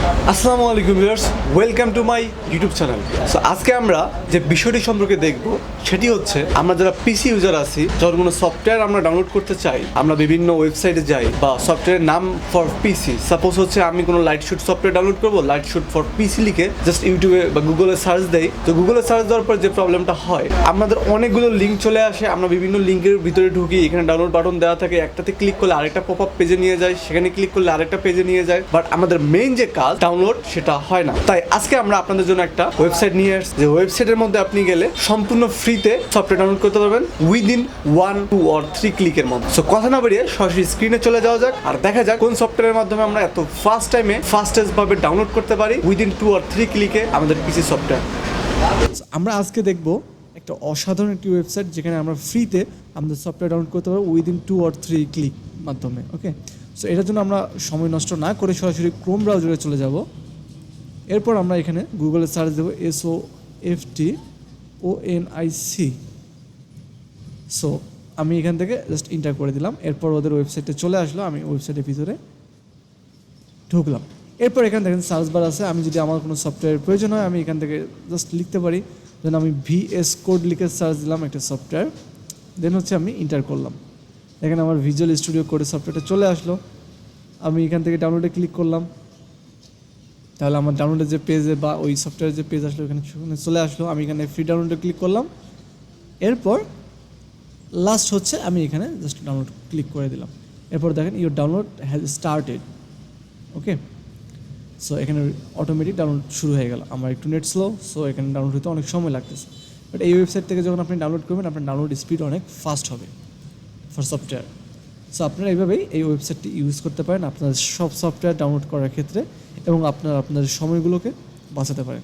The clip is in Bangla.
আসসালামু আলাইকুম viewers, welcome to my YouTube channel. So আজকে আমরা যে বিষয়টি সম্পর্কে দেখব সেটি হচ্ছে আমরা যারা পিসি ইউজার আছি, যখন কোনো সফটওয়্যার আমরা ডাউনলোড করতে চাই, আমরা বিভিন্ন ওয়েবসাইটে যাই বা সফটওয়্যারের নাম ফর পিসি, সাপোজ হচ্ছে আমি কোনো লাইটশুট সফটওয়্যার ডাউনলোড করবো, লাইটশুট ফর পিসি লিখে জাস্ট ইউটিউবে বা গুগলে সার্চ দেই। তো গুগলে সার্চ দেওয়ার পর যে প্রবলেমটা হয়, আমাদের অনেকগুলো লিঙ্ক চলে আসে, আমরা বিভিন্ন লিঙ্কের ভিতরে ঢুকি, এখানে ডাউনলোড বাটন দেওয়া থাকে, একটাতে ক্লিক করলে আরেকটা পপ আপ পেজে নিয়ে যায়, সেখানে ক্লিক করলে আরেকটা পেজে নিয়ে যায়, বাট আমাদের মেইন যে কাজ ডাউনলোড সেটা হয় না। তাই আজকে আমরা আপনাদের জন্য একটা ওয়েবসাইট নিয়ে আসছি, যে ওয়েবসাইটের মধ্যে আপনি গেলে সম্পূর্ণ ফ্রিতে সফটওয়্যার ডাউনলোড করতে পারবেন উইদিন 1, 2 or 3 ক্লিকের মধ্যে। সো কথা না বাড়িয়ে সরাসরি স্ক্রিনে চলে যাওয়া যাক আর দেখা যাক কোন সফটওয়্যারের মাধ্যমে আমরা এত ফাস্ট টাইমে ফাস্টেস্ট ভাবে ডাউনলোড করতে পারি উইদিন 2 or 3 ক্লিকে আমাদের পিসি সফটওয়্যার। আমরা আজকে দেখব একটা অসাধারণ একটি ওয়েবসাইট যেখানে আমরা ফ্রিতে আমাদের সফটওয়্যার ডাউনলোড করতে পারবো উইদিন 2 or 3 ক্লিক মাধ্যমে। ওকে, সো এটার জন্য আমরা সময় নষ্ট না করে সরাসরি ক্রোম ব্রাউজারে চলে যাব। এরপর আমরা এখানে গুগলে সার্চ দেবো SOFTONIC। সো আমি এখান থেকে জাস্ট ইন্টার করে দিলাম, এরপর ওদের ওয়েবসাইটে চলে আসলো, আমি ওয়েবসাইটের ভিতরে ঢুকলাম। এরপর এখানে দেখেন সার্চ বার আছে, আমি যদি আমার কোনো সফটওয়্যারের প্রয়োজন হয় আমি এখান থেকে জাস্ট লিখতে পারি। দেন আমি VS কোড লিখে সার্চ দিলাম একটা সফটওয়্যার, দেন হচ্ছে আমি ইন্টার করলাম। এখানে আমার ভিজুয়াল স্টুডিও কোডের সফটওয়্যারটা চলে আসলো, আমি এখান থেকে ডাউনলোডে ক্লিক করলাম, তাহলে আমার ডাউনলোডের যে পেজে বা ওই সফটওয়্যারের যে পেজ আসলো এখানে চলে আসলো। আমি এখানে ফ্রি ডাউনলোডে ক্লিক করলাম, এরপর লাস্ট হচ্ছে আমি এখানে জাস্ট ডাউনলোড ক্লিক করে দিলাম। এরপর দেখেন your download has started. Okay, so এখানে অটোমেটিক ডাউনলোড শুরু হয়ে গেল। আমার একটু নেট স্লো, সো এখানে ডাউনলোড হতে অনেক সময় লাগতেছে, বাট এই ওয়েবসাইট থেকে যখন আপনি ডাউনলোড করবেন আপনার ডাউনলোড স্পিড অনেক ফাস্ট হবে ফর সফটওয়্যার। সো আপনারা এইভাবেই এই ওয়েবসাইটটি ইউজ করতে পারেন আপনাদের সব সফটওয়্যার ডাউনলোড করার ক্ষেত্রে এবং আপনাদের সময়গুলোকে বাঁচাতে পারেন।